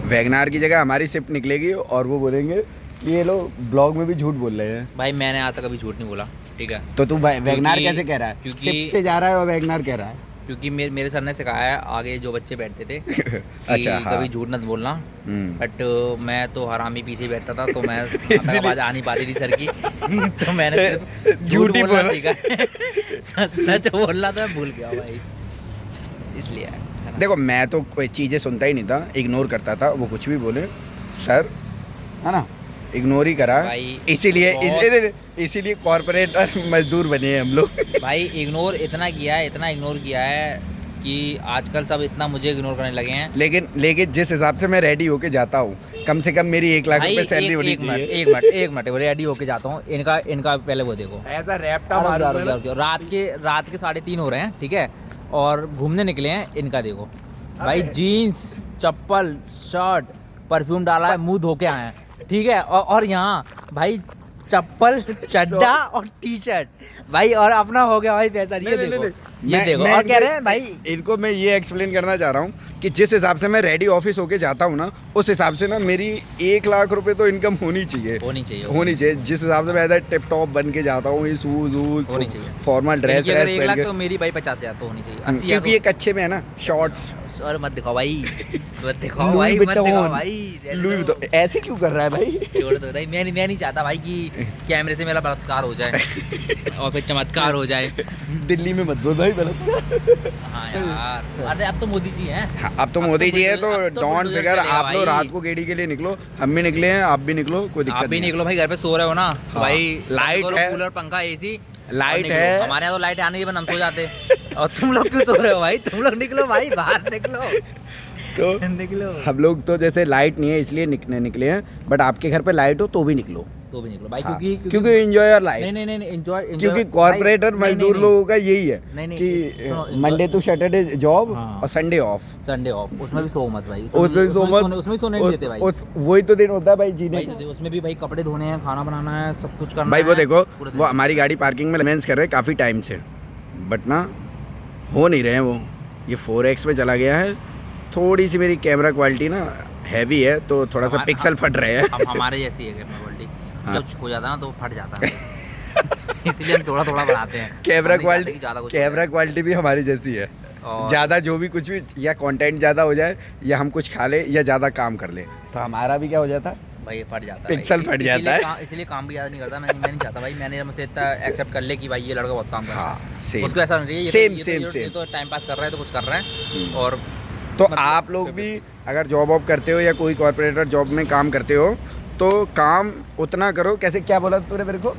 WagonR की जगह हमारी शिफ्ट निकलेगी और वो बोलेंगे ये लोग ब्लॉग में भी झूठ बोल रहे हैं। भाई मैंने आज तक कभी झूठ नहीं बोला, ठीक है। तो तू वैगनार कैसे कह रहा है? क्योंकि शिफ्ट से जा रहा है और वैगनार कह रहा है। क्योंकि मेरे सर ने सिखाया है आगे जो बच्चे बैठते थे अच्छा, हाँ। कभी झूठ मत बोलना। बट मैं तो हरामी पीछे बैठता था, तो मैं आवाज़ आ नहीं पाती थी सर की तो मैंने झूठ बोलना सीखा सच बोलना तो मैं भूल गया भाई, इसलिए है ना? देखो मैं तो कोई चीज़ें सुनता ही नहीं था, इग्नोर करता था, वो कुछ भी बोले सर, है ना, इग्नोर ही करा। इसीलिए कॉर्पोरेट और मजदूर बने हैं हम लोग भाई इग्नोर इतना इग्नोर किया है कि आजकल सब इतना मुझे इग्नोर करने लगे हैं। लेकिन जिस हिसाब से मैं रेडी होके जाता हूँ, कम से कम मेरी 1 लाख रुपए सैलरी होनी चाहिए। एक मिनट रेडी होके जाता हूँ। इनका पहले वो देखो, ऐसा रैपटा मारूंगा। रात के 3:30 हो रहे हैं, ठीक है, और घूमने निकले हैं। इनका देखो भाई, जीन्स, चप्पल, शर्ट, परफ्यूम डाला है, मुंह धो के आए हैं, ठीक है। और यहाँ भाई चप्पल, चड्डा और टी शर्ट भाई, और अपना हो गया भाई पैसा। ये देखो और कह रहे हैं भाई, इनको मैं ये एक्सप्लेन करना चाह रहा हूँ कि जिस हिसाब से मैं रेडी ऑफिस होके जाता हूँ ना, उस हिसाब से ना मेरी 1 लाख रुपए तो इनकम होनी चाहिए। जिस हिसाब से मैं इधर टिप टॉप बन के जाता हूँ, ये शूज होनी चाहिए, फॉर्मल ड्रेस। अगर 1 लाख तो मेरी भाई 50,000 तो होनी चाहिए, 80,000। क्योंकि ये कच्चे में है ना, शॉर्ट्स। और मत दिखाओ भाई, मत दिखाओ भाई। लुई तो ऐसे क्यों कर रहा है भाई? छोड़ दो भाई, मैं नहीं चाहता भाई कि कैमरे से मेरा बलात्कार हो जाए और फिर चमत्कार हो जाए। दिल्ली में मत बोल भाई बलात्कार। हाँ यार, अरे अब तो मोदी जी हैं। हाँ, अब तो मोदी जी है, तो डोंट फिगर। आप लोग रात को गेड़ी के लिए निकलो, हम भी निकले हैं, आप भी निकलो, कोई दिक्कत नहीं। आप भी निकलो भाई, घर पे सो रहे हो ना, भाई लाइट है, कूलर, पंखा, एसी, लाइट है। हमारे यहाँ तो लाइट आने के बाद हम सो जाते और तुम लोग क्यों सो रहे हो भाई? तुम लोग निकलो भाई, बाहर निकलो। तो निकलो। हम लोग तो जैसे लाइट नहीं है इसलिए निकले हैं, बट आपके घर पे लाइट हो तो भी निकलो भाई। हाँ, क्योंकि एंजॉय योर लाइफ। नहीं एंजॉय, क्योंकि कॉर्पोरेट और मजदूर लोगों का यही है कि मंडे टू सैटरडे जॉब और संडे ऑफ। उसमें भी सो मत भाई, उसमें सोने नहीं देते भाई। वही तो दिन होता है भाई जीने को। उसमें भी भाई कपड़े धोने हैं, खाना बनाना है, सब कुछ करना भाई। है। वो देखो, वो हमारी गाड़ी पार्किंग में मेंटेनेंस कर रहे हैं काफ़ी टाइम से, बट ना हो नहीं रहे हैं वो। ये 4x में चला गया है। थोड़ी सी मेरी कैमरा क्वालिटी ना हैवी है, तो थोड़ा सा पिक्सल फट रहे हैं। हमारे जैसी है कैमरा क्वालिटी, जब हो जाता है ना तो फट जाता है इसलिए हम थोड़ा बनाते हैं। कैमरा क्वालिटी भी हमारी जैसी है। ज़्यादा जो भी कुछ भी, या कंटेंट ज़्यादा हो जाए, या हम कुछ खा ले, या ज़्यादा काम कर ले, तो हमारा भी क्या हो जाता है भाई, फट जाता है, पिक्सल फट जाता है। इसलिए काम भी ज़्यादा नहीं करता। मैं नहीं चाहता भाई मैनेजर मुझसे इतना एक्सेप्ट कर ले कि भाई ये लड़का बहुत काम कर रहा है। उसको ऐसा होना चाहिए ये तो टाइम पास कर रहा है, तो कुछ कर रहा है। और तो आप लोग भी अगर जॉब वॉब करते हो या कोई कॉर्पोरेटर जॉब में काम करते हो, तो काम उतना करो। कैसे, क्या बोला तूने मेरे को?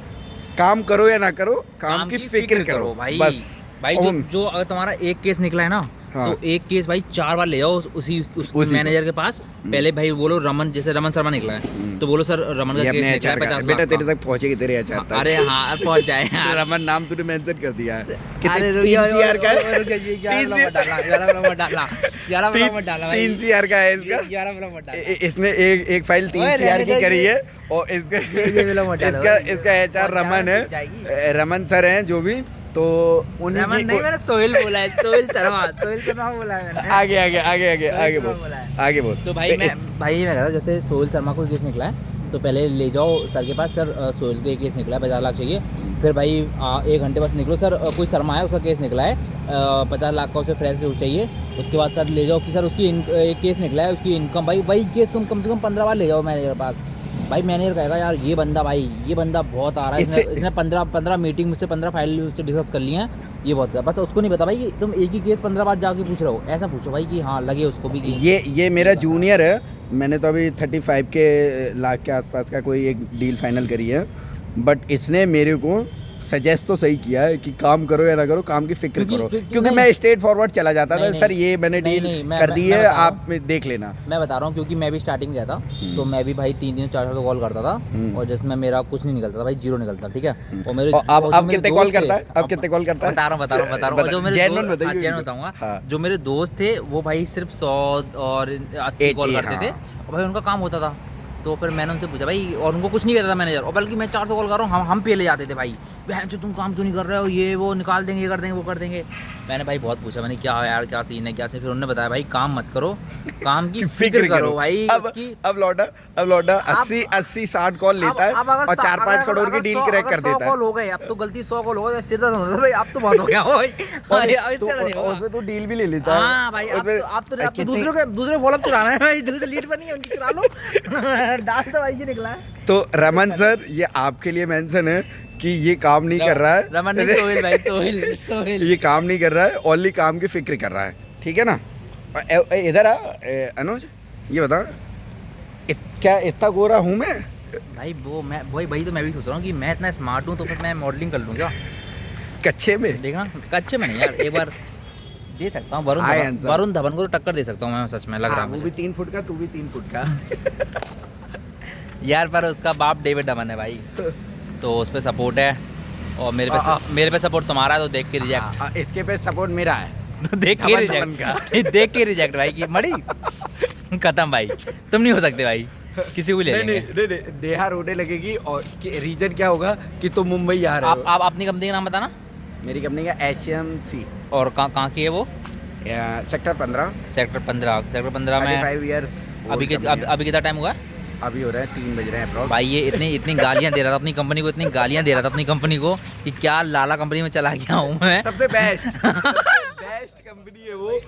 काम करो या ना करो, काम की फिक्र करो भाई। बस भाई जो अगर तुम्हारा एक केस निकला है ना, हाँ, तो एक केस भाई 4 बार ले जाओ उसी मैनेजर के पास। पहले भाई बोलो रमन, जैसे रमन शर्मा निकला है तो बोलो सर रमन का केस निकला है 50 लाख। बेटा तेरे तक पहुंचेगी, तेरे HR तक। अरे हाँ पहुंच जाए। रमन नाम तूने मेंशन कर दिया है। अरे 3CR का है, 3 CR का है इसका। इसने एक फाइल 3CR की करी है, और इसका HR रमन है, रमन सर हैं जो भी। तो उन्हीं नहीं, मैंने सोहेल बोला है, सोहेल शर्मा बोला है मैंने। आगे बोल। तो भाई मैं कह रहा था, जैसे सोहेल शर्मा को केस निकला है तो पहले ले जाओ सर के पास, सर सोहेल को केस निकला है 50 लाख चाहिए। फिर भाई 1 घंटे बस निकलो, सर कोई शर्मा है उसका केस निकला है 50 लाख का, उसे फ्रेश चाहिए। उसके बाद सर ले जाओ कि सर उसकी एक केस निकला है, उसकी इनकम, भाई वही केस तुम कम से कम 15 बार ले जाओ मैनेजर के पास। भाई मैनेजर कहेगा यार ये बंदा बहुत आ रहा है, इसने 15 मीटिंग मुझसे 15 फाइल उससे डिस्कस कर ली हैं, ये बहुत। बस उसको नहीं पता भाई कि तुम एक ही केस 15 बार जाके पूछ रहे हो। ऐसा पूछो भाई कि हाँ लगे उसको भी कि ये मेरा जूनियर है। मैंने तो अभी 35 लाख के आसपास का कोई एक डील फाइनल करी है, बट इसने मेरे को सजेस्ट तो सही किया है कि काम करो या ना करो, काम की फिक्र करो। क्योंकि मैं स्ट्रेट फॉरवर्ड चला जाता था, सर ये मैंने डील कर दी है, आप देख लेना। मैं बता रहा हूँ क्योंकि मैं भी स्टार्टिंग गया था, तो मैं भी भाई 3 दिन 4 कॉल करता था, और जिसमें मेरा कुछ नहीं निकलता था भाई, 0 निकलता, ठीक है। और मेरे अब कितने कॉल करता है? अब कितने कॉल करता है? बता रहा हूँ। जो मेरे बताऊंगा, जो मेरे दोस्त थे वो भाई सिर्फ 100 और 80 कॉल करते थे, और भाई उनका काम होता था। तो फिर मैंने उनसे पूछा भाई, और उनको कुछ नहीं कहता था मैनेजर, और बल्कि मैं 400 कॉल कर रहा हूँ, हम पहले जाते थे भाई, बहन जो तुम काम क्यों नहीं कर रहे हो, ये वो निकाल देंगे, ये कर देंगे, वो कर देंगे। मैंने भाई बहुत पूछा, मैंने क्या यार क्या सीन है क्या सीन, फिर उन्होंने बताया भाई काम मत करो, काम की फिक्र करो भाई। अब लौटा 80-60 कॉल लेता है और 4-5 करोड़ की डील क्रैक कर देता है। 100 कॉल हो गए, अब तो गलती 100 कॉल हो गए, सिर दर्द होता है भाई, अब तो बहुत हो गया भाई, उसमें तो डील भी ले लेता है। हाँ भाई, अब तो दूसरे फॉलोअप चलाना है भाई, दूसरे लीड पर नहीं है, उनकी चला लो डाल तो भाई ये निकला है। तो रमन सर, ये आपके लिए मेंशन है कि ये काम नहीं कर रहा है, रमन नहीं, सोहेल भाई, सोहेल ये काम नहीं कर रहा है, ओनली काम की फिक्र कर रहा है, ठीक है ना। इधर आ अनुज, ये बता क्या इतना गोरा हूँ मैं भाई? वो मैं वही तो मैं भी सोच रहा हूँ कि मैं इतना स्मार्ट हूँ तो फिर मैं मॉडलिंग कर लूँ क्या कच्चे में? देखना कच्चे में नहीं यार, एक बार दे सकता हूँ वरुण धवन को तो टक्कर दे सकता हूँ मैं, सच में लग रहा है वो भी 3 फुट का, तू भी 3 फुट का यार, पर उसका बाप डेविड धवन है भाई, तो उस पर सपोर्ट है, और मेरे पे सपोर्ट तुम्हारा है, तो देख के रिजेक्ट। इसके पे सपोर्ट मेरा है, तो देख के रिजेक्ट देख के रिजेक्ट भाई की मड़ी खत्म भाई, तुम नहीं हो सकते भाई, किसी को भी ले लेंगे। नहीं, देहा रोने लगेगी, और रीजन क्या होगा कि तुम मुंबई आ रहे हो। आप अपनी कंपनी का नाम बताना। मेरी कंपनी का HMC। और कहाँ की है वो? सेक्टर 15 में 5 इयर्स। अभी कितना टाइम हुआ? अभी हो रहा है 3 बज रहे हैं अप्रॉक्स। भाई ये इतनी गालियाँ दे रहा था अपनी कंपनी को, इतनी गालियाँ दे रहा था अपनी कंपनी को कि क्या लाला कंपनी में चला गया हूँ मैं। सबसे बेस्ट कंपनी है वो।